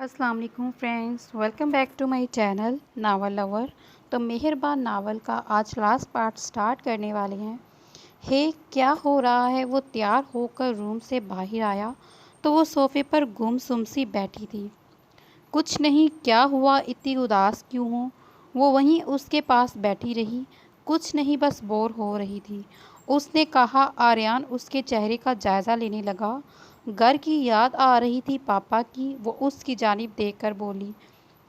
अस्सलाम वालेकुम friends, welcome back to my channel novel lover. तो मेहरबान नावल का आज लास्ट पार्ट स्टार्ट करने वाले हैं। हे क्या हो रहा है। वो तैयार होकर रूम से बाहर आया तो वो सोफ़े पर गुमसुम सी बैठी थी। कुछ नहीं, क्या हुआ, इतनी उदास क्यों हो। वो वहीं उसके पास बैठी रही। कुछ नहीं, बस बोर हो रही थी, उसने कहा। आर्यन उसके चेहरे का जायज़ा लेने लगा। घर की याद आ रही थी पापा की। वो उसकी जानिब देखकर बोली,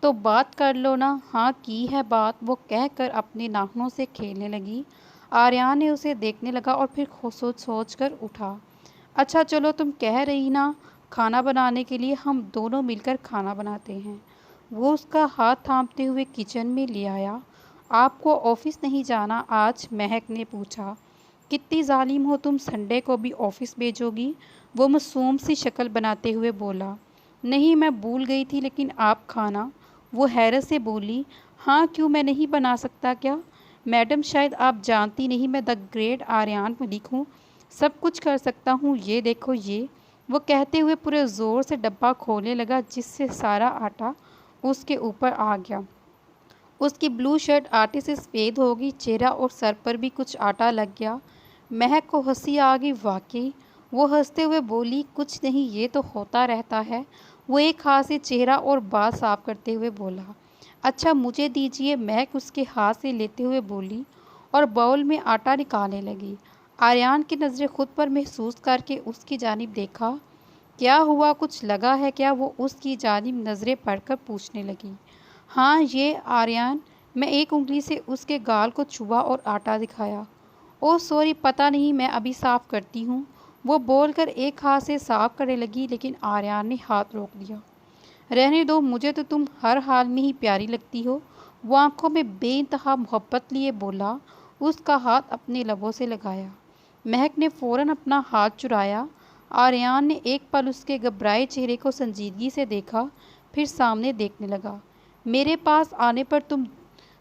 तो बात कर लो ना। हाँ की है बात, वो कहकर अपने नाखूनों से खेलने लगी। आर्यन ने उसे देखने लगा और फिर सोच सोच कर उठा। अच्छा चलो, तुम कह रही ना खाना बनाने के लिए, हम दोनों मिलकर खाना बनाते हैं। वो उसका हाथ थामते हुए किचन में ले आया। आपको ऑफिस नहीं जाना आज? महक ने पूछा। कितनी जालिम हो तुम, संडे को भी ऑफिस भेजोगी? वो मासूम सी शक्ल बनाते हुए बोला। नहीं, मैं भूल गई थी, लेकिन आप खाना। वो हैरत से बोली। हाँ क्यों, मैं नहीं बना सकता क्या? मैडम शायद आप जानती नहीं, मैं द ग्रेट आर्यन मलिक हूँ, सब कुछ कर सकता हूँ। ये देखो ये। वो कहते हुए पूरे ज़ोर से डब्बा खोलने लगा, जिससे सारा आटा उसके ऊपर आ गया। उसकी ब्लू शर्ट आटे से सफ़ेद हो गई, चेहरा और सर पर भी कुछ आटा लग गया। महक को हंसी आ गई। वाकई, वो हंसते हुए बोली, कुछ नहीं, ये तो होता रहता है। वो एक हाथ से चेहरा और बाल साफ करते हुए बोला। अच्छा मुझे दीजिए, महक उसके हाथ से लेते हुए बोली और बाउल में आटा निकालने लगी। आर्यन की नज़रें खुद पर महसूस करके उसकी जानिब देखा। क्या हुआ, कुछ लगा है क्या? वो उसकी जानिब नज़रें पढ़कर पूछने लगी। हाँ ये आर्यन। मैं एक उंगली से उसके गाल को छुआ और आटा दिखाया। ओह सॉरी, पता नहीं, मैं अभी साफ़ करती हूँ। वो बोलकर एक हाथ से साफ़ करने लगी, लेकिन आर्यन ने हाथ रोक दिया। रहने दो, मुझे तो तुम हर हाल में ही प्यारी लगती हो। वो आंखों में बेइंतहा मोहब्बत लिए बोला। उसका हाथ अपने लबों से लगाया। महक ने फ़ौरन अपना हाथ चुराया। आर्यन ने एक पल उसके घबराए चेहरे को संजीदगी से देखा, फिर सामने देखने लगा। मेरे पास आने पर तुम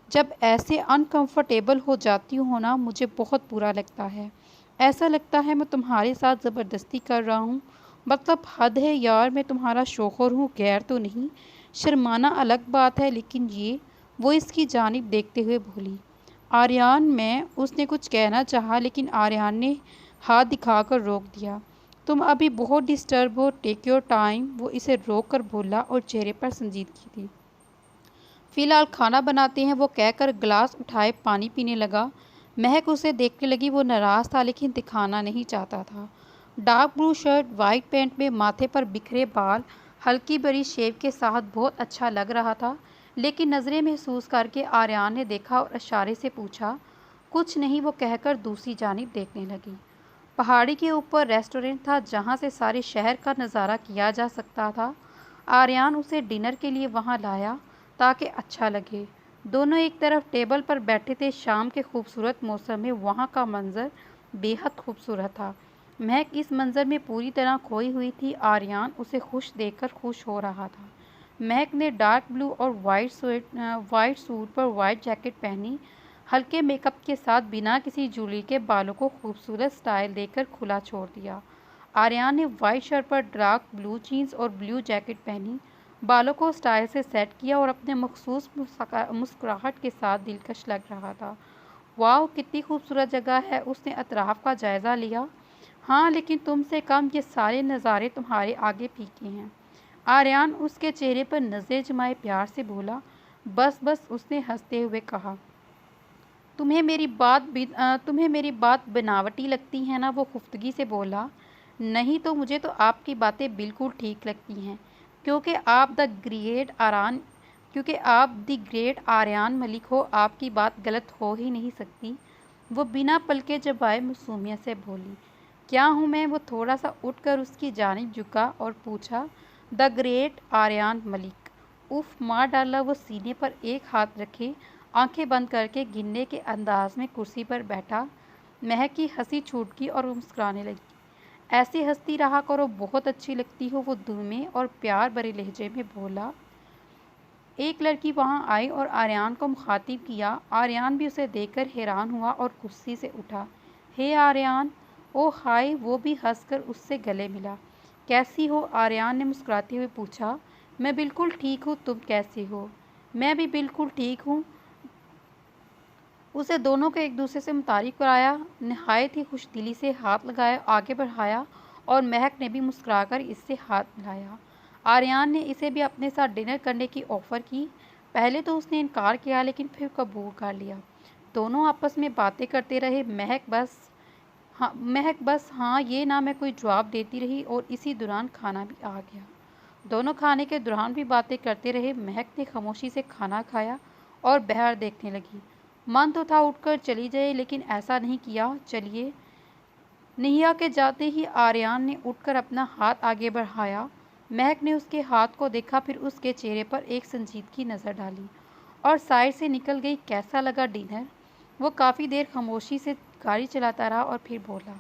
जब ऐसे अनकंफर्टेबल हो जाती हो ना, मुझे बहुत बुरा लगता है। ऐसा लगता है मैं तुम्हारे साथ ज़बरदस्ती कर रहा हूँ। मतलब हद है यार, मैं तुम्हारा शौहर हूँ, गैर तो नहीं। शर्माना अलग बात है, लेकिन ये। वो इसकी जानिब देखते हुए बोली। आर्यन में उसने कुछ कहना चाहा, लेकिन आर्यन ने हाथ दिखाकर रोक दिया। तुम अभी बहुत डिस्टर्ब हो, टेक योर टाइम। वो इसे रोक कर बोला और चेहरे पर संजीदगी थी। फ़िलहाल खाना बनाते हैं, वो कहकर गिलास उठाए पानी पीने लगा। महक उसे देखने लगी। वो नाराज़ था, लेकिन दिखाना नहीं चाहता था। Dark blue shirt, white pant में माथे पर बिखरे बाल, हल्की बड़ी शेव के साथ बहुत अच्छा लग रहा था। लेकिन नज़रें महसूस करके आर्यन ने देखा और इशारे से पूछा। कुछ नहीं, वो कहकर दूसरी जानिब देखने लगी। पहाड़ी के ऊपर रेस्टोरेंट था, जहाँ से सारे शहर का नज़ारा किया जा सकता था। आर्यन उसे डिनर के लिए वहाँ लाया ताकि अच्छा लगे। दोनों एक तरफ टेबल पर बैठे थे। शाम के खूबसूरत मौसम में वहाँ का मंजर बेहद खूबसूरत था। महक इस मंजर में पूरी तरह खोई हुई थी। आर्यन उसे खुश देखकर खुश हो रहा था। महक ने डार्क ब्लू और वाइट सूट पर वाइट जैकेट पहनी, हल्के मेकअप के साथ बिना किसी ज्वेलरी के बालों को खूबसूरत स्टाइल देकर खुला छोड़ दिया। आर्यन ने वाइट शर्ट पर डार्क ब्लू जीन्स और ब्लू जैकेट पहनी, बालों को स्टाइल से सेट किया और अपने मखसूस मुस्कुराहट के साथ दिलकश लग रहा था। वाह कितनी खूबसूरत जगह है। उसने अतराफ का जायज़ा लिया। हाँ लेकिन तुमसे कम ये सारे नज़ारे तुम्हारे आगे फीके हैं। आर्यन उसके चेहरे पर नज़रें जमाए प्यार से बोला। बस बस, उसने हंसते हुए कहा। तुम्हें मेरी बात बनावटी लगती है ना? वो खुफ्तगी से बोला। नहीं तो मुझे तो आपकी बातें बिल्कुल ठीक लगती हैं, क्योंकि आप द ग्रेट आरान क्योंकि आप द ग्रेट आर्यन मलिक हो। आपकी बात गलत हो ही नहीं सकती। वो बिना पलके जमाए मासूमियत से बोली। क्या हूँ मैं? वो थोड़ा सा उठकर उसकी जानिब झुका और पूछा। The great Aryan Malik. उफ मार डाला। वो सीने पर एक हाथ रखे, आंखें बंद करके गिनने के अंदाज में कुर्सी पर बैठा। महक की हंसी छूट गई और वो मुस्कुराने लगी। ऐसे हंसती रहा करो, बहुत अच्छी लगती हो। वो धीमे और प्यार भरे लहजे में बोला। एक लड़की वहां आई और आर्यन को मुखातिब किया। आर्यन भी उसे देखकर हैरान हुआ और कुर्सी से उठा। हे आर्यन। ओ हाय। वो भी हंसकर उससे गले मिला। कैसी हो? आर्यन ने मुस्कुराते हुए पूछा। मैं बिल्कुल ठीक हूँ, तुम कैसी हो? मैं भी बिल्कुल ठीक हूँ। उसे दोनों को एक दूसरे से मुतारिफ कराया, नहायत ही खुशदिली से हाथ लगाया, आगे बढ़ाया और महक ने भी मुस्कुराकर इससे हाथ मिलाया। आर्यान ने इसे भी अपने साथ डिनर करने की ऑफ़र की। पहले तो उसने इनकार किया लेकिन फिर कबूल कर लिया। दोनों आपस में बातें करते रहे। महक बस हाँ ये ना मैं कोई जवाब देती रही और इसी दौरान खाना भी आ गया। दोनों खाने के दौरान भी बातें करते रहे। महक ने खामोशी से खाना खाया और बाहर देखने लगी। मन तो था उठकर चली जाए लेकिन ऐसा नहीं किया। चलिए निहिया के जाते ही आर्यान ने उठकर अपना हाथ आगे बढ़ाया। महक ने उसके हाथ को देखा, फिर उसके चेहरे पर एक संजीदगी नज़र डाली और साइड से निकल गई। कैसा लगा डिनर? वो काफ़ी देर खामोशी से गाड़ी चलाता रहा और फिर बोला,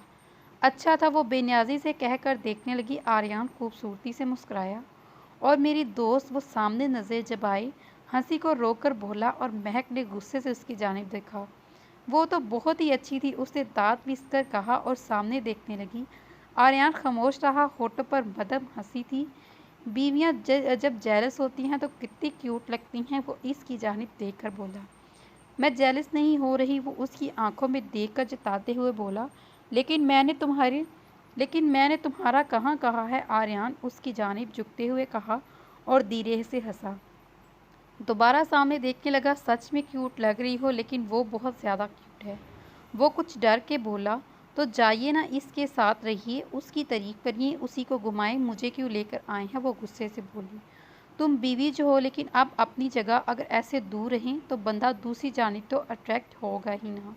अच्छा था। वो बेनियाजी से कहकर देखने लगी। आर्यान खूबसूरती से मुस्कुराया और मेरी दोस्त, वो सामने नज़र जमाई हंसी को रोककर बोला और महक ने गुस्से से उसकी जानिब देखा। वो तो बहुत ही अच्छी थी, उसने दांत पीसकर कहा और सामने देखने लगी। आर्यान खामोश रहा, होठों पर मदम हंसी थी। बीवियां जब जेलस होती हैं तो कितनी क्यूट लगती हैं। वो इसकी जानिब देखकर बोला, मैं जेलस नहीं हो रही। वो उसकी आंखों में देखकर जताते हुए बोला, लेकिन मैंने तुम्हारा कहाँ कहा है? आर्यान उसकी जानिब झुकते हुए कहा और धीरे से हंसा। दोबारा सामने देखने लगा। सच में क्यूट लग रही हो, लेकिन वो बहुत ज़्यादा क्यूट है। वो कुछ डर के बोला, तो जाइए ना, इसके साथ रहिए, उसकी तारीफ करिए, उसी को घुमाएं, मुझे क्यों लेकर आए हैं? वो गुस्से से बोली, तुम बीवी जो हो, लेकिन अब अपनी जगह। अगर ऐसे दूर रहें तो बंदा दूसरी जानिब तो अट्रैक्ट होगा ही ना।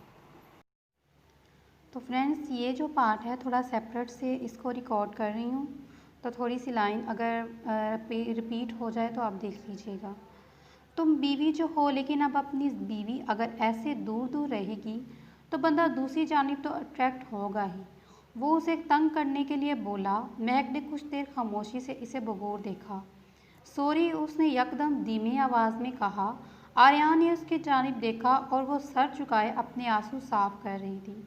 तो फ्रेंड्स, ये जो पार्ट है थोड़ा सेपरेट से इसको रिकॉर्ड कर रही हूँ, तो थोड़ी सी लाइन अगर रिपीट हो जाए तो आप देख लीजिएगा। तुम बीवी जो हो, लेकिन अब अपनी बीवी अगर ऐसे दूर दूर रहेगी तो बंदा दूसरी जानिब तो अट्रैक्ट होगा ही। वो उसे तंग करने के लिए बोला। महक ने कुछ देर खामोशी से इसे बगौर देखा। सॉरी, उसने यकदम धीमी आवाज़ में कहा। आर्यान ने उसकी जानिब देखा और वो सर झुकाए अपने आंसू साफ कर रही थी।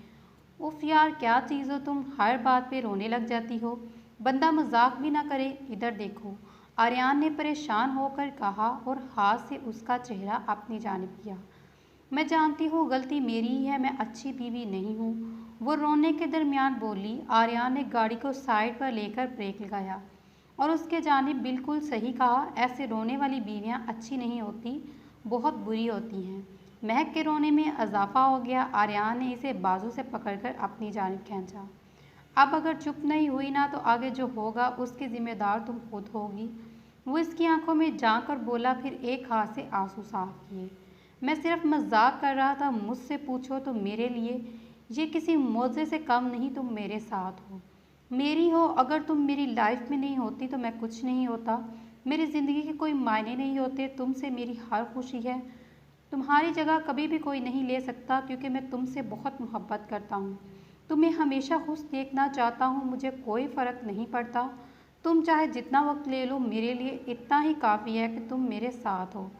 उफ यार, क्या चीज़ हो तुम, हर बात पे रोने लग जाती हो। बंदा मजाक भी ना करे, इधर देखो। आर्यान ने परेशान होकर कहा और हाथ से उसका चेहरा अपनी जानिब किया। मैं जानती हूँ गलती मेरी ही है, मैं अच्छी बीवी नहीं हूँ, वो रोने के दरमियान बोली। आर्यान ने गाड़ी को साइड पर लेकर ब्रेक लगाया और उसके जानिब बिल्कुल सही कहा। ऐसे रोने वाली बीवियाँ अच्छी नहीं होती, बहुत बुरी होती हैं। महक के रोने में इजाफा हो गया। आर्यान ने इसे बाजू से पकड़कर अपनी जानिब खींचा। अब अगर चुप नहीं हुई ना तो आगे जो होगा उसकी जिम्मेदार तुम खुद होगी। वो इसकी आंखों में झांक कर बोला, फिर एक हाथ से आंसू साफ किए। मैं सिर्फ मजाक कर रहा था, मुझसे पूछो तो मेरे लिए ये किसी मौजे से कम नहीं। तुम मेरे साथ हो, मेरी हो। अगर तुम मेरी लाइफ में नहीं होती तो मैं कुछ नहीं होता। मेरी ज़िंदगी के कोई मायने नहीं होते। तुमसे मेरी हर खुशी है। तुम्हारी जगह कभी भी कोई नहीं ले सकता, क्योंकि मैं तुमसे बहुत मोहब्बत करता हूँ। तुम्हें हमेशा खुश देखना चाहता हूँ। मुझे कोई फ़र्क नहीं पड़ता, तुम चाहे जितना वक्त ले लो, मेरे लिए इतना ही काफ़ी है कि तुम मेरे साथ हो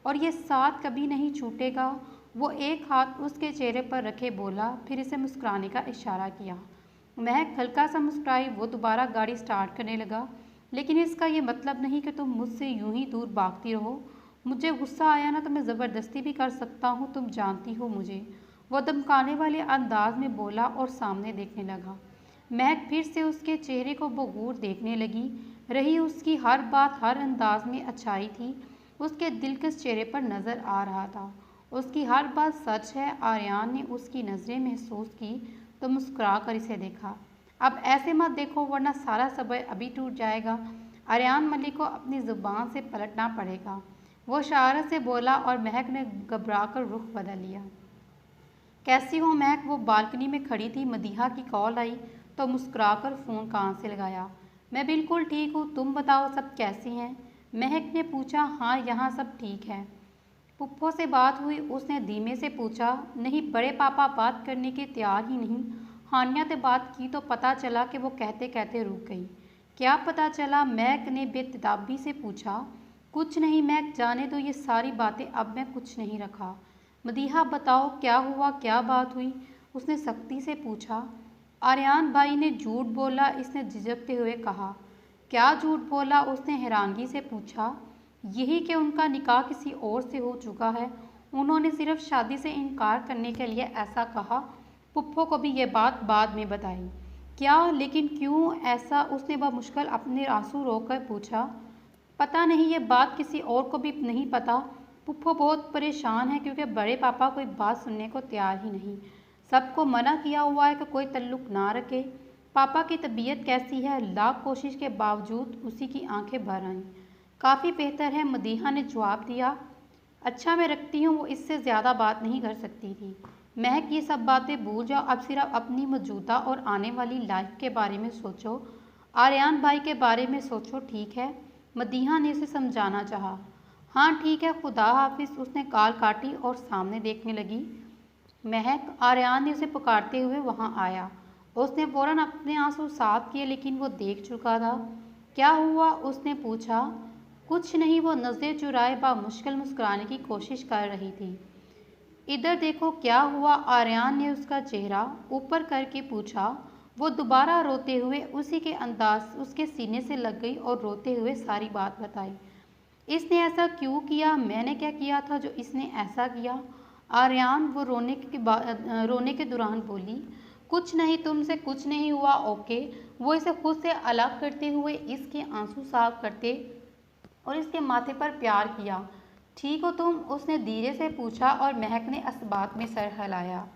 और ये साथ कभी नहीं छूटेगा। वो एक हाथ उसके चेहरे पर रखे बोला, फिर इसे मुस्कुराने का इशारा किया। महक हल्का सा मुस्कुराई। वो दोबारा गाड़ी स्टार्ट करने लगा, लेकिन इसका ये मतलब नहीं कि तुम मुझसे यूं ही दूर भागती रहो। मुझे गुस्सा आया ना तो मैं ज़बरदस्ती भी कर सकता हूँ, तुम जानती हो मुझे। वो धमकाने वाले अंदाज में बोला और सामने देखने लगा। महक फिर से उसके चेहरे को बगौर देखने लगी रही। उसकी हर बात, हर अंदाज में अच्छाई थी। उसके दिलकश चेहरे पर नज़र आ रहा था। उसकी हर बात सच है। आर्यान ने उसकी नज़रें महसूस की तो मुस्कुरा कर इसे देखा। अब ऐसे मत देखो, वरना सारा सब्र अभी टूट जाएगा। आर्यान मलिक को अपनी ज़ुबान से पलटना पड़ेगा, वो शरारत से बोला और महक ने घबराकर रुख बदल लिया। कैसी हो महक? वो बालकनी में खड़ी थी। मदीहा की कॉल आई तो मुस्कुराकर फ़ोन कान से लगाया। मैं बिल्कुल ठीक हूँ, तुम बताओ सब कैसी हैं? महक ने पूछा। हाँ, यहाँ सब ठीक है। पुप्पो से बात हुई? उसने धीमे से पूछा। नहीं, बड़े पापा बात करने के तैयार ही नहीं। हानिया से बात की तो पता चला कि वो कहते कहते रुक गई। क्या पता चला? महक ने बेतदाबी से पूछा। कुछ नहीं महक, जाने दो ये सारी बातें, अब मैं कुछ नहीं रखा। मदीहा बताओ क्या हुआ, क्या बात हुई? उसने सख्ती से पूछा। आर्यान भाई ने झूठ बोला, इसने झिझकते हुए कहा। क्या झूठ बोला? उसने हैरानगी से पूछा। यही कि उनका निकाह किसी और से हो चुका है। उन्होंने सिर्फ शादी से इनकार करने के लिए ऐसा कहा। पुप्पो को भी ये बात बाद में बताई। क्या? लेकिन क्यों ऐसा? उसने बमुश्किल अपने आंसू रोककर पूछा। पता नहीं, ये बात किसी और को भी नहीं पता। पुप्पो बहुत परेशान है क्योंकि बड़े पापा कोई बात सुनने को तैयार ही नहीं। सबको मना किया हुआ है कि कोई तल्लुक ना रखे। पापा की तबीयत कैसी है? लाख कोशिश के बावजूद उसी की आंखें भर आईं। काफ़ी बेहतर है, मदीहा ने जवाब दिया। अच्छा, मैं रखती हूँ। वो इससे ज़्यादा बात नहीं कर सकती थी। महक, ये सब बातें भूल जाओ। अब सिर्फ अपनी मौजूदा और आने वाली लाइफ के बारे में सोचो। आर्यन भाई के बारे में सोचो, ठीक है? मदीहा ने उसे समझाना चाहा। हाँ ठीक है, खुदा हाफिज। उसने कॉल काटी और सामने देखने लगी। महक, आर्यन ने उसे पुकारते हुए वहाँ आया। उसने फौरन अपने आंसू साफ किए, लेकिन वो देख चुका था। क्या हुआ? उसने पूछा। कुछ नहीं, वो नज़रें चुराए मुश्किल मुस्कुराने की कोशिश कर रही थी। इधर देखो। क्या हुआ? आर्यन ने उसका चेहरा ऊपर करके पूछा। वो दोबारा रोते हुए उसी के अंदाज उसके सीने से लग गई और रोते हुए सारी बात बताई। इसने ऐसा क्यों किया? मैंने क्या किया था जो इसने ऐसा किया? आर्यन, वो रोने के दौरान बोली। कुछ नहीं, तुमसे कुछ नहीं हुआ, ओके? वो इसे खुद से अलग करते हुए इसके आंसू साफ करते और इसके माथे पर प्यार किया। ठीक हो तुम? उसने धीरे से पूछा और महक ने इस्बात में सर हिलाया।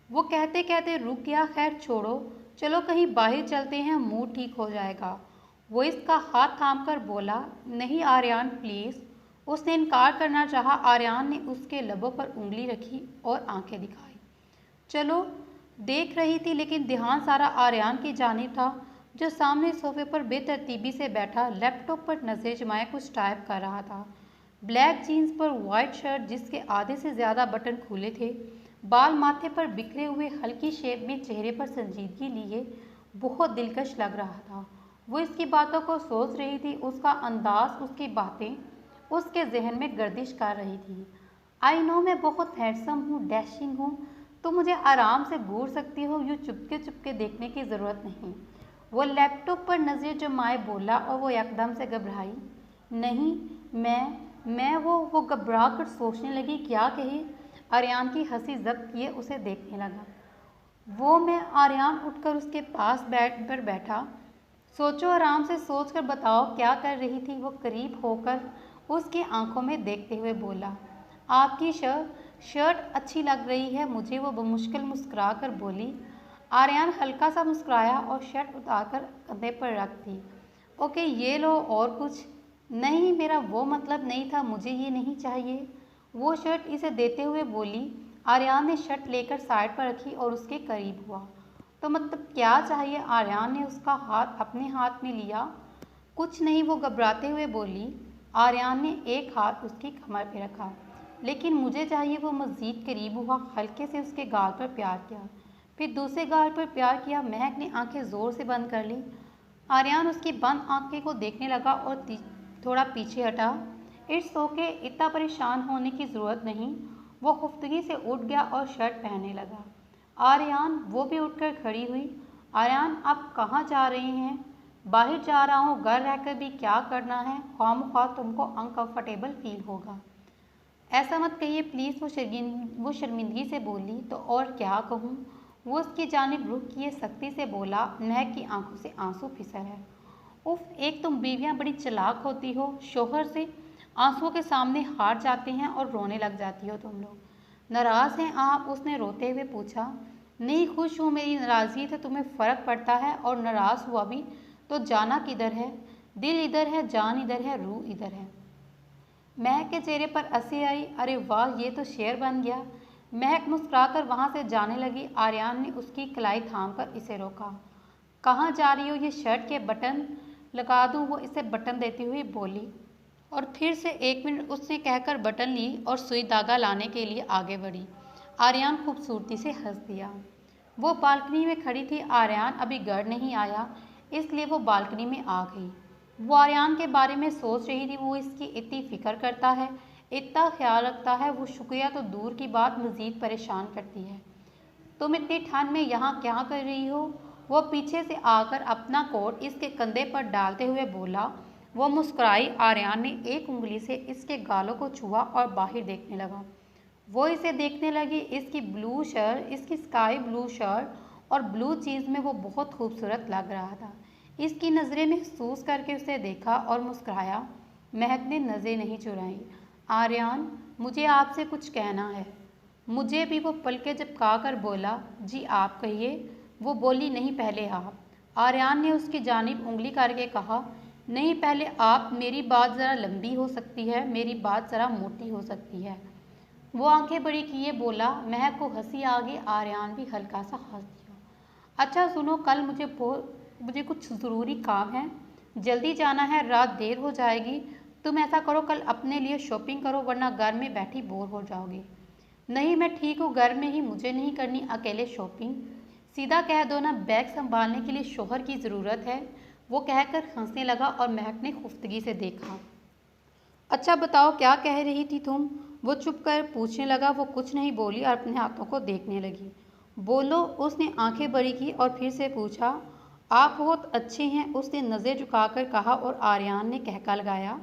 वो कहते कहते रुक गया। खैर छोड़ो, चलो कहीं बाहर चलते हैं, मूड ठीक हो जाएगा। वो इसका हाथ थामकर बोला। नहीं आर्यन, प्लीज़। उसने इनकार करना चाहा। आर्यन ने उसके लबों पर उंगली रखी और आंखें दिखाई। चलो, देख रही थी, लेकिन ध्यान सारा आर्यन की जानिब था, जो सामने सोफे पर बेतरतीबी से बैठा लैपटॉप पर नज़रें जमाए कुछ टाइप कर रहा था। ब्लैक जीन्स पर वाइट शर्ट जिसके आधे से ज़्यादा बटन खुले थे, बाल माथे पर बिखरे हुए हल्की शेप में, चेहरे पर संजीदगी लिए बहुत दिलकश लग रहा था। वो इसकी बातों को सोच रही थी। उसका अंदाज, उसकी बातें उसके जहन में गर्दिश कर रही थी। आई नो, मैं बहुत हैंडसम हूँ, डैशिंग हूँ। तुम मुझे आराम से घूर सकती हो, यूँ चुपके चुपके देखने की ज़रूरत नहीं। वो लैपटॉप पर नज़रें जमाए बोला और वो एकदम से घबराई। नहीं, मैं वो घबरा कर सोचने लगी क्या कही। आर्यन की हंसी जब्त किए उसे देखने लगा। आर्यन उठकर उसके पास पर बैठा। सोचो, आराम से सोच कर बताओ क्या कर रही थी? वो करीब होकर उसकी आंखों में देखते हुए बोला। आपकी शर्ट अच्छी लग रही है मुझे, वो बमुश्किल मुस्कुरा कर बोली। आर्यन हल्का सा मुस्कुराया और शर्ट उतारकर कंधे पर रख दी। ओके, ये लो। और कुछ? नहीं, मेरा वो मतलब नहीं था, मुझे ये नहीं चाहिए। वो शर्ट इसे देते हुए बोली। आर्यन ने शर्ट लेकर साइड पर रखी और उसके करीब हुआ। तो मतलब क्या चाहिए? आर्यन ने उसका हाथ अपने हाथ में लिया। कुछ नहीं, वो घबराते हुए बोली। आर्यन ने एक हाथ उसकी कमर पर रखा। लेकिन मुझे चाहिए। वो मज़ीद करीब हुआ, हल्के से उसके गाल पर प्यार किया, फिर दूसरे गाल पर प्यार किया। महक ने आंखें ज़ोर से बंद कर ली। आर्यन उसकी बंद आंखें को देखने लगा और थोड़ा पीछे हटा। इट्स ओके, इतना परेशान होने की ज़रूरत नहीं। वो खुफ्तगी से उठ गया और शर्ट पहनने लगा। आर्यन, वो भी उठकर खड़ी हुई। आर्यन, आप कहाँ जा रहे हैं? बाहर जा रहा हूँ, घर रहकर भी क्या करना है? ख्वामख्वाह तुमको अनकंफर्टेबल फील होगा। ऐसा मत कहिए प्लीज़। वो शर्मिंदगी से बोली। तो और क्या कहूँ? वो उसकी जानिब रुख किए सख्ती से बोला। महक की आंखों से आंसू फिसल है। उफ, एक तुम बीवियाँ बड़ी चालाक होती हो। शोहर से आंसुओं के सामने हार जाते हैं और रोने लग जाती हो तुम लोग। नाराज़ हैं आप? उसने रोते हुए पूछा। नहीं, खुश हूँ। मेरी नाराज़गी से तुम्हें फ़र्क पड़ता है, और नाराज़ हुआ भी तो जाना किधर है? दिल इधर है, जान इधर है, रूह इधर है। महक के चेहरे पर हंसी आई। अरे वाह, ये तो शेर बन गया। महक मुस्कुराकर वहाँ से जाने लगी। आर्यन ने उसकी कलाई थामकर इसे रोका। कहाँ जा रही हो? ये शर्ट के बटन लगा दूँ? वो इसे बटन देती हुई बोली, और फिर से 1 मिनट उसने कहकर बटन ली और सुई धागा लाने के लिए आगे बढ़ी। आर्यन खूबसूरती से हंस दिया। वो बालकनी में खड़ी थी। आर्यन अभी घर नहीं आया, इसलिए वो बालकनी में आ गई। वो आर्यन के बारे में सोच रही थी। वो इसकी इतनी फिक्र करता है, इतना ख्याल रखता है। वो शुक्रिया तो दूर की बात, मज़ीद परेशान करती है। तुम इतनी ठंड में यहाँ क्या कर रही हो? वो पीछे से आकर अपना कोट इसके कंधे पर डालते हुए बोला। वो मुस्कुराई। आर्यन ने एक उंगली से इसके गालों को छुआ और बाहर देखने लगा। वो इसे देखने लगी। इसकी ब्लू शर्ट, इसकी स्काई ब्लू शर्ट और ब्लू चीज़ में वो बहुत खूबसूरत लग रहा था। इसकी नज़रें महसूस करके उसे देखा और मुस्कुराया। महक ने नज़रें नहीं चुराई। आर्यन, मुझे आपसे कुछ कहना है। मुझे भी, वो पलकें झपकाकर बोला। जी आप कहिए। वो बोली, नहीं पहले आप। आर्यन ने उसकी जानिब उंगली करके कहा, नहीं पहले आप। मेरी बात ज़रा लंबी हो सकती है, मेरी बात ज़रा मोटी हो सकती है। वो आंखें बड़ी किए बोला। महक को हंसी आ गई। आर्यन भी हल्का सा हंस दिया। अच्छा सुनो, कल मुझे कुछ ज़रूरी काम है, जल्दी जाना है, रात देर हो जाएगी। तुम ऐसा करो, कल अपने लिए शॉपिंग करो, वरना घर में बैठी बोर हो जाओगी। नहीं, मैं ठीक हूँ घर में ही, मुझे नहीं करनी अकेले शॉपिंग। सीधा कह दो ना, बैग संभालने के लिए शोहर की ज़रूरत है। वो कहकर हंसने लगा और महक ने खुफ्तगी से देखा। अच्छा बताओ, क्या कह रही थी तुम? वो चुप कर पूछने लगा। वो कुछ नहीं बोली और अपने हाथों को देखने लगी। बोलो, उसने आंखें बड़ी की और फिर से पूछा। आप बहुत अच्छे हैं, उसने नज़र झुकाकर कहा और आर्यन ने कहका लगाया।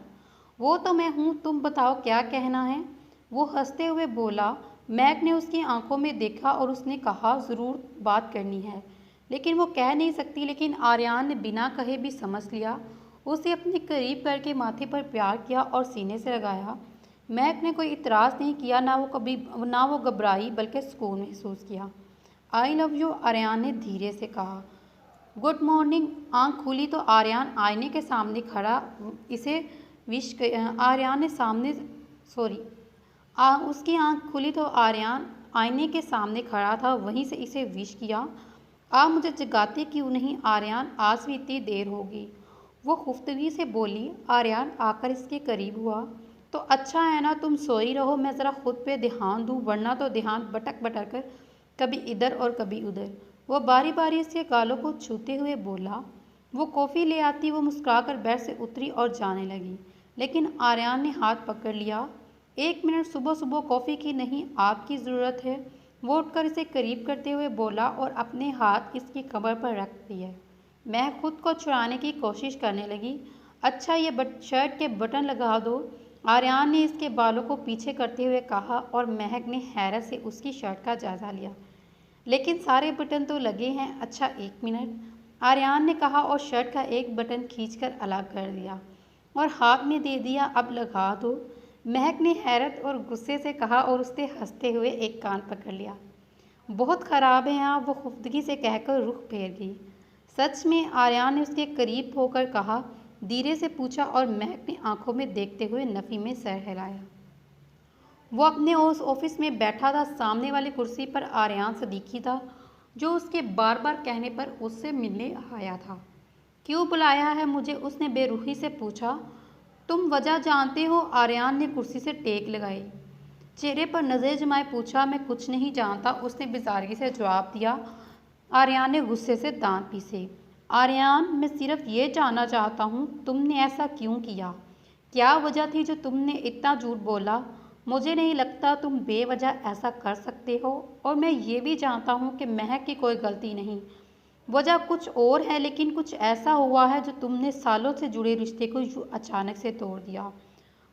वो तो मैं हूँ, तुम बताओ क्या कहना है? वो हंसते हुए बोला। महक ने उसकी आंखों में देखा और उसने कहा, ज़रूर बात करनी है, लेकिन वो कह नहीं सकती। लेकिन आर्यन ने बिना कहे भी समझ लिया। उसे अपने करीब करके माथे पर प्यार किया और सीने से लगाया। महक ने कोई इतराज़ नहीं किया, ना वो घबराई, बल्कि सुकून महसूस किया। आई लव यू, आर्यन ने धीरे से कहा। Good morning. आंख खुली तो आर्यन आईने के सामने खड़ा इसे विश आर्यन ने सामने सॉरी उसकी आंख खुली तो आर्यन आईने के सामने खड़ा था, वहीं से इसे विश किया। आप मुझे जगाते क्यों नहीं आर्यन, आज भी इतनी देर होगी। वो खुफ्तगी से बोली। आर्यन आकर इसके करीब हुआ। तो अच्छा है ना, तुम सोई रहो, मैं ज़रा खुद पे ध्यान दूँ, वरना तो ध्यान भटक भटक कर कभी इधर और कभी उधर। वो बारी बारी से गालों को छूते हुए बोला। वो कॉफ़ी ले आती। वो मुस्कुराकर बेड से उतरी और जाने लगी, लेकिन आर्यन ने हाथ पकड़ लिया। एक मिनट, सुबह सुबह कॉफ़ी की नहीं, आपकी ज़रूरत है। वो उठकर इसे करीब करते हुए बोला और अपने हाथ इसकी कमर पर रख दिए। मैं खुद को छुड़ाने की कोशिश करने लगी। अच्छा, ये शर्ट के बटन लगा दो, आर्यन ने इसके बालों को पीछे करते हुए कहा और महक ने हैरत से उसकी शर्ट का जायज़ा लिया। लेकिन सारे बटन तो लगे हैं। अच्छा एक मिनट, आर्यन ने कहा और शर्ट का एक बटन खींचकर अलग कर दिया और हाथ में दे दिया। अब लगा दो, महक ने हैरत और गुस्से से कहा और उसने हंसते हुए एक कान पकड़ लिया। बहुत ख़राब हैं आप, वो खुफ्तगी से कहकर रुख फेर गई। सच में, आर्यन ने उसके करीब होकर कहा, धीरे से पूछा और महक ने आंखों में देखते हुए नफ़ी में सर हिलाया। वो अपने उस ऑफिस में बैठा था। सामने वाली कुर्सी पर आर्यन सदीकी था, जो उसके बार बार कहने पर उससे मिलने आया था। क्यों बुलाया है मुझे? उसने बेरुखी से पूछा। तुम वजह जानते हो? आर्यन ने कुर्सी से टेक लगाई, चेहरे पर नज़र जमाए पूछा। मैं कुछ नहीं जानता, उसने बेजारगी से जवाब दिया। आर्यन ने गुस्से से दांत पीसे। आर्यन, मैं सिर्फ ये जानना चाहता हूँ, तुमने ऐसा क्यों किया? क्या वजह थी जो तुमने इतना झूठ बोला? मुझे नहीं लगता तुम बेवजह ऐसा कर सकते हो, और मैं ये भी जानता हूँ कि महक की कोई गलती नहीं। वजह कुछ और है, लेकिन कुछ ऐसा हुआ है जो तुमने सालों से जुड़े रिश्ते को यूँ अचानक से तोड़ दिया।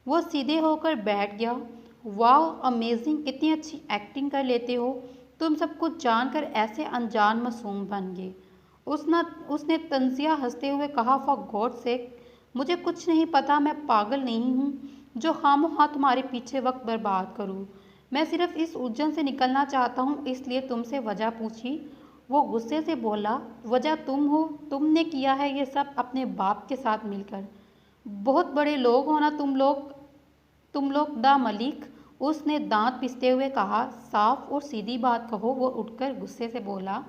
वो सीधे होकर बैठ गया। वाह अमेजिंग, कितनी अच्छी एक्टिंग कर लेते हो तुम। सब कुछ जानकर ऐसे अनजान मासूम बन गए। उसने तंजिया हंसते हुए कहा। फॉर गॉड सेक, मुझे कुछ नहीं पता। मैं पागल नहीं हूँ जो खामोखा तुम्हारे पीछे वक्त बर्बाद करूँ। मैं सिर्फ इस उलझन से निकलना चाहता हूँ, इसलिए तुमसे वजह पूछी। वो गुस्से से बोला। वजह तुम हो, तुमने किया है ये सब अपने बाप के साथ मिलकर। बहुत बड़े लोग हो ना तुम लोग द मलिक, उसने दांत पिसते हुए कहा। साफ और सीधी बात कहो, वो उठकर गुस्से से बोला।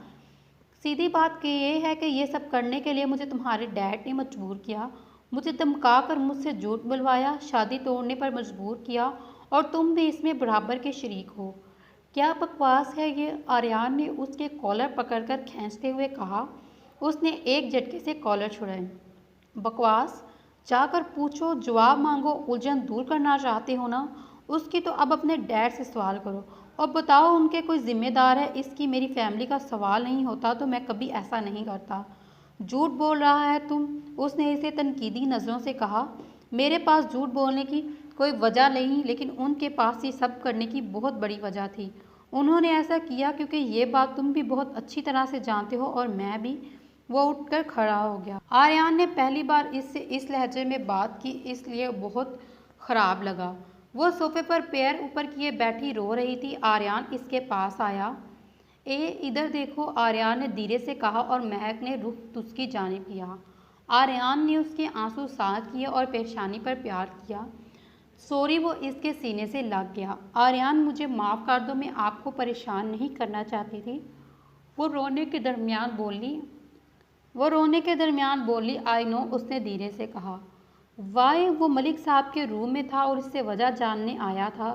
सीधी बात ये है कि ये सब करने के लिए मुझे तुम्हारे डैड ने मजबूर किया, मुझे धमका कर मुझसे झूठ बुलवाया, शादी तोड़ने पर मजबूर किया, और तुम भी इसमें बराबर के शरीक हो। क्या बकवास है ये? आर्यन ने उसके कॉलर पकड़कर खींचते हुए कहा। उसने एक झटके से कॉलर छुड़ाए। बकवास? जाकर पूछो, जवाब मांगो, उलझन दूर करना चाहते हो ना? उसकी तो अब अपने डैड से सवाल करो। और बताओ उनके कोई ज़िम्मेदार है इसकी मेरी फैमिली का सवाल नहीं होता तो मैं कभी ऐसा नहीं करता। झूठ बोल रहा है तुम, उसने इसे तनकीदी नज़रों से कहा। मेरे पास झूठ बोलने की कोई वजह नहीं, लेकिन उनके पास ये सब करने की बहुत बड़ी वजह थी। उन्होंने ऐसा किया क्योंकि ये बात तुम भी बहुत अच्छी तरह से जानते हो और मैं भी। वो उठकर खड़ा हो गया। आर्यान ने पहली बार इससे इस लहजे में बात की, इसलिए बहुत ख़राब लगा। वो सोफे पर पैर ऊपर किए बैठी रो रही थी। आर्यान इसके पास आया। इधर देखो, आर्यान ने धीरे से कहा और महक ने रुख उसकी जानिब किया। आर्यान ने उसके आंसू साफ किए और पेशानी पर प्यार किया। सॉरी, वो इसके सीने से लग गया। आर्यान, मुझे माफ़ कर दो, मैं आपको परेशान नहीं करना चाहती थी। वो रोने के दरमियान बोली आई नो, उसने धीरे से कहा। वाई, वो मलिक साहब के रूम में था और इससे वजह जानने आया था।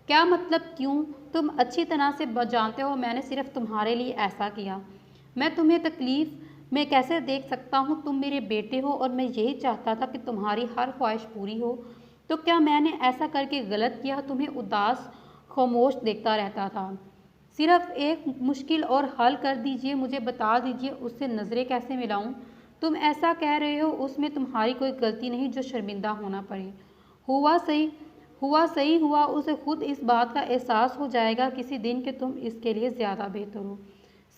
क्या मतलब, क्यों? तुम अच्छी तरह से जानते हो मैंने सिर्फ तुम्हारे लिए ऐसा किया। मैं तुम्हें तकलीफ़ में कैसे देख सकता हूँ? तुम मेरे बेटे हो और मैं यही चाहता था कि तुम्हारी हर ख्वाहिश पूरी हो। तो क्या मैंने ऐसा करके गलत किया? तुम्हें उदास खामोश देखता रहता था। सिर्फ एक मुश्किल और हल कर दीजिए, मुझे बता दीजिए उससे नज़रें कैसे मिलाऊं? तुम ऐसा कह रहे हो उसमें तुम्हारी कोई गलती नहीं जो शर्मिंदा होना पड़े। सही हुआ, उसे खुद इस बात का एहसास हो जाएगा किसी दिन कि तुम इसके लिए ज़्यादा बेहतर हो।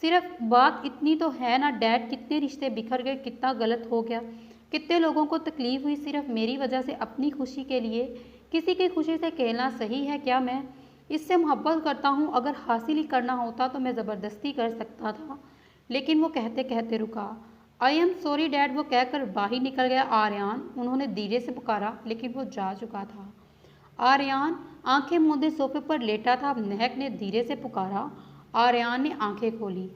सिर्फ बात इतनी तो है ना डैड, कितने रिश्ते बिखर गए, कितना गलत हो गया, कितने लोगों को तकलीफ़ हुई सिर्फ मेरी वजह से। अपनी खुशी के लिए किसी की खुशी से कहना सही है क्या? मैं इससे मोहब्बत करता हूँ, अगर हासिल ही करना होता तो मैं ज़बरदस्ती कर सकता था। लेकिन वो कहते कहते रुका। आई एम सॉरी डैड, वो कहकर बाहर निकल गया। आर्यान, उन्होंने धीरे से पुकारा, लेकिन वो जा चुका था। आर्यान आंखें मूंदे सोफे पर लेटा था। महक ने धीरे से पुकारा। आर्यान ने आंखें खोली।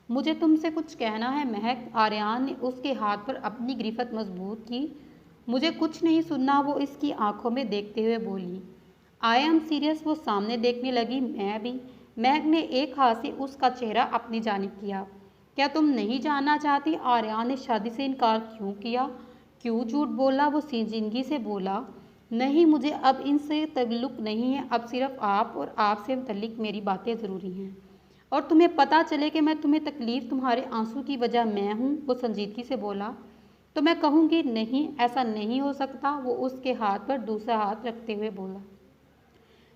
मुझे तुमसे कुछ कहना है महक। आर्यान ने उसके हाथ पर अपनी गिरफ्त मजबूत की। मुझे कुछ नहीं सुनना, वो इसकी आंखों में देखते हुए बोली। आई एम सीरियस, वो सामने देखने लगी। मैं भी। महक ने एक हाथ से उसका चेहरा अपनी जानिब किया। क्या तुम नहीं जानना चाहती आर्यान ने शादी से इनकार क्यों किया? क्यों झूठ बोला? वो जिंदगी से बोला। नहीं, मुझे अब इनसे तल्लुक नहीं है, अब सिर्फ आप और आपसे मुतल्लिक मेरी बातें ज़रूरी हैं। और तुम्हें पता चले कि मैं तुम्हें तकलीफ़, तुम्हारे आंसू की वजह मैं हूँ, वो संजीदगी से बोला। तो मैं कहूँगी नहीं, ऐसा नहीं हो सकता। वो उसके हाथ पर दूसरा हाथ रखते हुए बोला।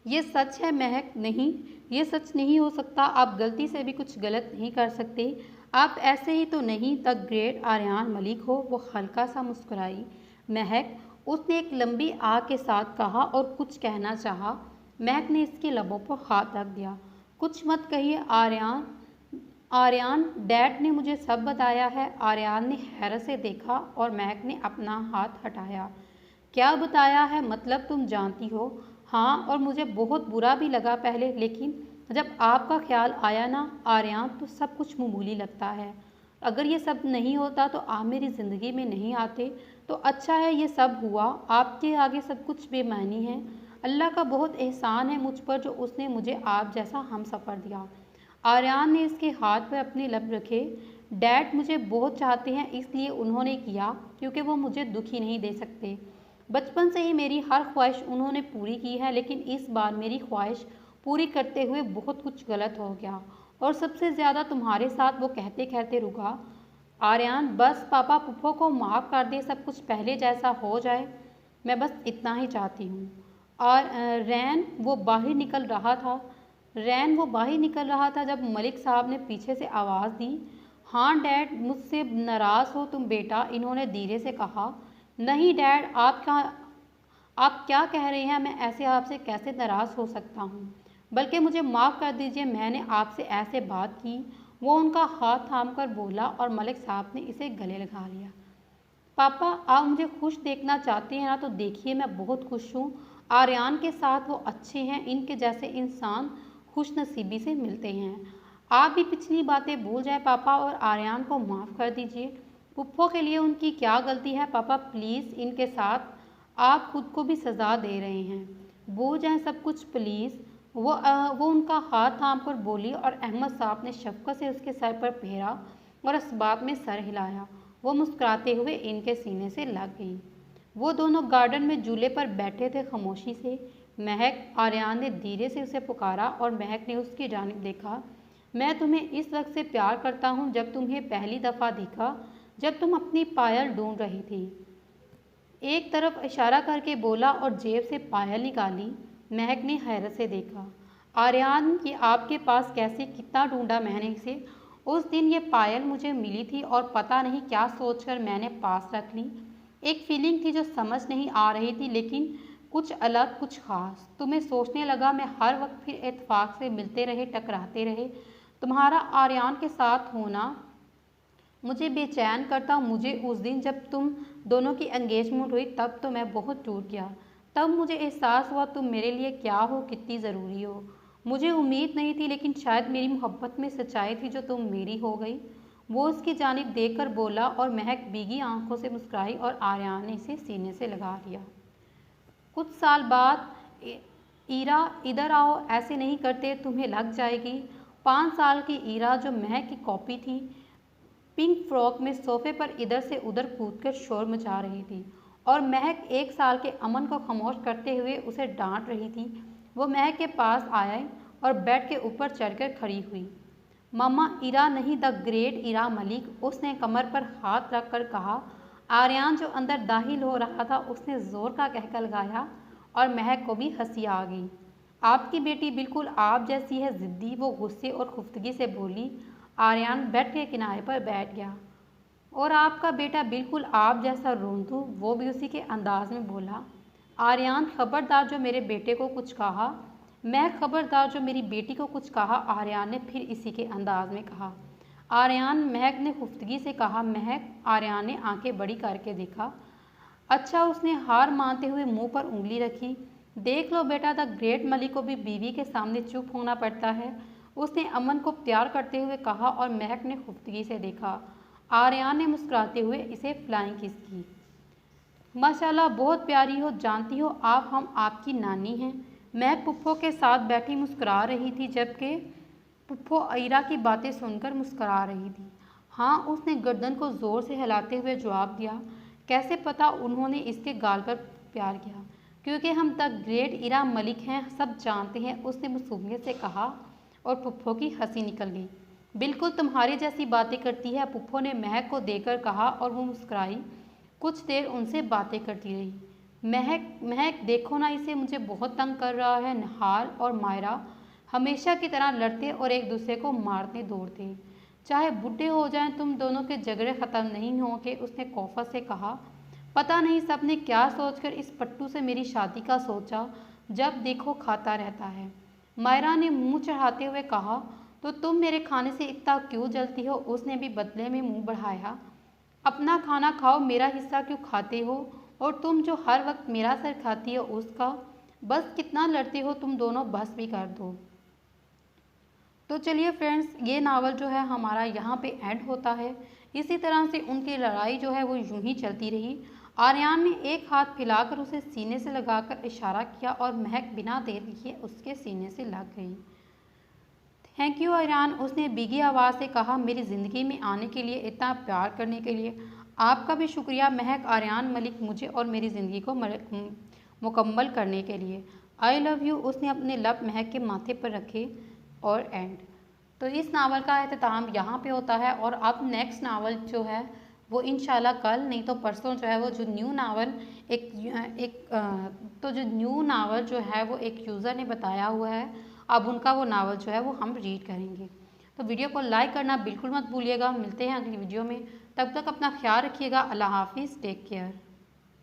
ये सच है महक। नहीं, ये सच नहीं हो सकता। आप गलती से भी कुछ गलत नहीं कर सकते। आप ऐसे ही तो नहीं द ग्रेट आर्यान मलिक हो। वो हल्का सा मुस्कुराई। महक, उसने एक लंबी आह के साथ कहा और कुछ कहना चाहा। महक ने इसके लबों पर हाथ रख दिया। कुछ मत कहिए आर्यान। डैड ने मुझे सब बताया है। आर्यान ने हैरत से देखा और महक ने अपना हाथ हटाया। क्या बताया है? मतलब तुम जानती हो? हाँ, और मुझे बहुत बुरा भी लगा पहले, लेकिन जब आपका ख्याल आया ना आर्यान, तो सब कुछ मामूली लगता है। अगर ये सब नहीं होता तो आप मेरी ज़िंदगी में नहीं आते। तो अच्छा है ये सब हुआ। आपके आगे सब कुछ बेमानी है। अल्लाह का बहुत एहसान है मुझ पर जो उसने मुझे आप जैसा हम सफ़र दिया। आर्यान ने इसके हाथ पर अपने लब रखे। डैड मुझे बहुत चाहते हैं, इसलिए उन्होंने किया, क्योंकि वो मुझे दुखी नहीं दे सकते। बचपन से ही मेरी हर ख्वाहिश उन्होंने पूरी की है, लेकिन इस बार मेरी ख्वाहिश पूरी करते हुए बहुत कुछ गलत हो गया, और सबसे ज़्यादा तुम्हारे साथ। वो कहते कहते रुका। आर्यान, बस पापा पुप्पो को माफ़ कर दे, सब कुछ पहले जैसा हो जाए, मैं बस इतना ही चाहती हूँ। और रैन वो बाहर निकल रहा था जब मलिक साहब ने पीछे से आवाज़ दी। हाँ डैड, मुझसे नाराज़ हो तुम बेटा? इन्होंने धीरे से कहा। नहीं डैड, आप क्या कह रहे हैं? मैं ऐसे आपसे कैसे नाराज़ हो सकता हूँ? बल्कि मुझे माफ़ कर दीजिए, मैंने आपसे ऐसे बात की। वो उनका हाथ थामकर बोला और मलिक साहब ने इसे गले लगा लिया। पापा, आप मुझे खुश देखना चाहते हैं ना, तो देखिए मैं बहुत खुश हूँ। आर्यान के साथ वो अच्छे हैं, इनके जैसे इंसान खुश नसीबी से मिलते हैं। आप भी पिछली बातें भूल जाए पापा और आर्यान को माफ़ कर दीजिए। पुप्पो के लिए उनकी क्या गलती है पापा? प्लीज़, इनके साथ आप खुद को भी सज़ा दे रहे हैं। भूल जाएं सब कुछ प्लीज़। वो उनका हाथ थाम कर बोली और अहमद साहब ने शफ़क़त से उसके सर पर फेरा और इस्बात में सर हिलाया। वो मुस्कुराते हुए इनके सीने से लग गई। वो दोनों गार्डन में झूले पर बैठे थे खामोशी से। महक, आर्यन ने धीरे से उसे पुकारा और महक ने उसकी जानिब देखा। मैं तुम्हें इस वक्त से प्यार करता हूँ जब तुम्हें पहली दफ़ा दिखा, जब तुम अपनी पायल ढूंढ रही थी। एक तरफ इशारा करके बोला और जेब से पायल निकाली। महक ने हैरत से देखा। आर्यन कि आपके पास कैसे, कितना ढूंढा मैंने इसे। उस दिन ये पायल मुझे मिली थी और पता नहीं क्या सोचकर मैंने पास रख ली। एक फीलिंग थी जो समझ नहीं आ रही थी, लेकिन कुछ अलग, कुछ खास। तुम्हें सोचने लगा मैं हर वक्त फिर इत्तेफाक से मिलते रहे, टकराते रहे। तुम्हारा आर्यन के साथ होना मुझे बेचैन करता। मुझे उस दिन जब तुम दोनों की एंगेजमेंट हुई तब तो मैं बहुत टूट गया। तब मुझे एहसास हुआ तुम मेरे लिए क्या हो, कितनी ज़रूरी हो। मुझे उम्मीद नहीं थी, लेकिन शायद मेरी मोहब्बत में सच्चाई थी जो तुम मेरी हो गई। वो उसकी जानिब देखकर बोला और महक भीगी आंखों से मुस्कुराई और आर्यन ने इसे सीने से लगा लिया। कुछ साल बाद ईरा, इधर आओ, ऐसे नहीं करते, तुम्हें लग जाएगी। 5 साल की ईरा जो महक की कॉपी थी, पिंक फ्रॉक में सोफे पर इधर से उधर कूदकर शोर मचा रही थी और महक 1 साल के अमन को खामोश करते हुए उसे डांट रही थी। वो महक के पास आया और बेड के ऊपर चढ़कर खड़ी हुई। मामा, इरा नहीं, द ग्रेट इरा मलिक, उसने कमर पर हाथ रखकर कहा। आर्यन जो अंदर दाखिल हो रहा था उसने जोर का कहका लगाया और महक को भी हंसी आ गई। आपकी बेटी बिल्कुल आप जैसी है, जिद्दी, वो गुस्से और खुफ्तगी से बोली। आर्यन बेड के किनारे पर बैठ गया। और आपका बेटा बिल्कुल आप जैसा रोंदू, वो भी उसी के अंदाज में बोला। आर्यन, खबरदार जो मेरे बेटे को कुछ कहा। मैं खबरदार जो मेरी बेटी को कुछ कहा, आर्यन ने फिर इसी के अंदाज में कहा। आर्यन, महक ने खुफ्तगी से कहा। महक, आर्यन ने आंखें बड़ी करके देखा। अच्छा, उसने हार मानते हुए मुंह पर उंगली रखी। देख लो बेटा, द ग्रेट मलिक को भी बीवी के सामने चुप होना पड़ता है, उसने अमन को प्यार करते हुए कहा और महक ने खुफ्तगी से देखा। आर्यन ने मुस्कुराते हुए इसे फ्लाइंग किस की। माशाल्लाह, बहुत प्यारी हो, जानती हो आप, हम आपकी नानी हैं। महक पुप्पो के साथ बैठी मुस्कुरा रही थी, जबकि पुप्पो ईरा की बातें सुनकर मुस्कुरा रही थी। हाँ, उसने गर्दन को ज़ोर से हिलाते हुए जवाब दिया। कैसे पता उन्होंने इसके गाल पर प्यार किया? क्योंकि हम द ग्रेट इरा मलिक हैं, सब जानते हैं, उसने मासूमियत से कहा और पुप्पो की हंसी निकल गई। बिल्कुल तुम्हारी जैसी बातें करती है, पुप्पो ने महक को देकर कहा और वो मुस्कुराई। कुछ देर उनसे बातें करती रही। महक, महक देखो ना इसे, मुझे बहुत तंग कर रहा है। निहाल और मायरा हमेशा की तरह लड़ते और एक दूसरे को मारते दौड़ते। चाहे बूढ़े हो जाएं, तुम दोनों के झगड़े ख़त्म नहीं होंगे, उसने कौफत से कहा। पता नहीं सबने क्या सोचकर इस पट्टू से मेरी शादी का सोचा, जब देखो खाता रहता है। मायरा ने मुंह चढ़ाते हुए कहा। तो तुम मेरे खाने से इतना क्यों जलती हो? उसने भी बदले में मुंह बढ़ाया। अपना खाना खाओ, मेरा हिस्सा क्यों खाते हो? और तुम जो हर वक्त मेरा सर खाती हो उसका। बस कितना लड़ते हो तुम दोनों, बस भी कर दो। तो चलिए फ्रेंड्स, ये नावल जो है हमारा यहाँ पे एंड होता है। इसी तरह से उनकी लड़ाई जो है वो यूं ही चलती रही। आर्यन ने एक हाथ फैलाकर उसे सीने से लगाकर इशारा किया और महक बिना देर किए उसके सीने से लग गई। थैंक यू आर्यन, उसने भीगी आवाज़ से कहा, मेरी ज़िंदगी में आने के लिए, इतना प्यार करने के लिए। आपका भी शुक्रिया महक, आर्यन मलिक, मुझे और मेरी ज़िंदगी को मुकम्मल करने के लिए। आई लव यू, उसने अपने लब महक के माथे पर रखे और एंड। तो इस नावल का अख्ताम यहाँ पे होता है और अब नेक्स्ट नावल जो है वो इंशाल्लाह कल नहीं तो परसों जो है वो जो न्यू नावल तो जो न्यू नावल जो है वो एक यूज़र ने बताया हुआ है, अब उनका वो नावल जो है वो हम रीड करेंगे। तो वीडियो को लाइक करना बिल्कुल मत भूलिएगा। मिलते हैं अगली वीडियो में, तब तक अपना ख्याल रखिएगा। अल्लाह हाफिज़, टेक केयर।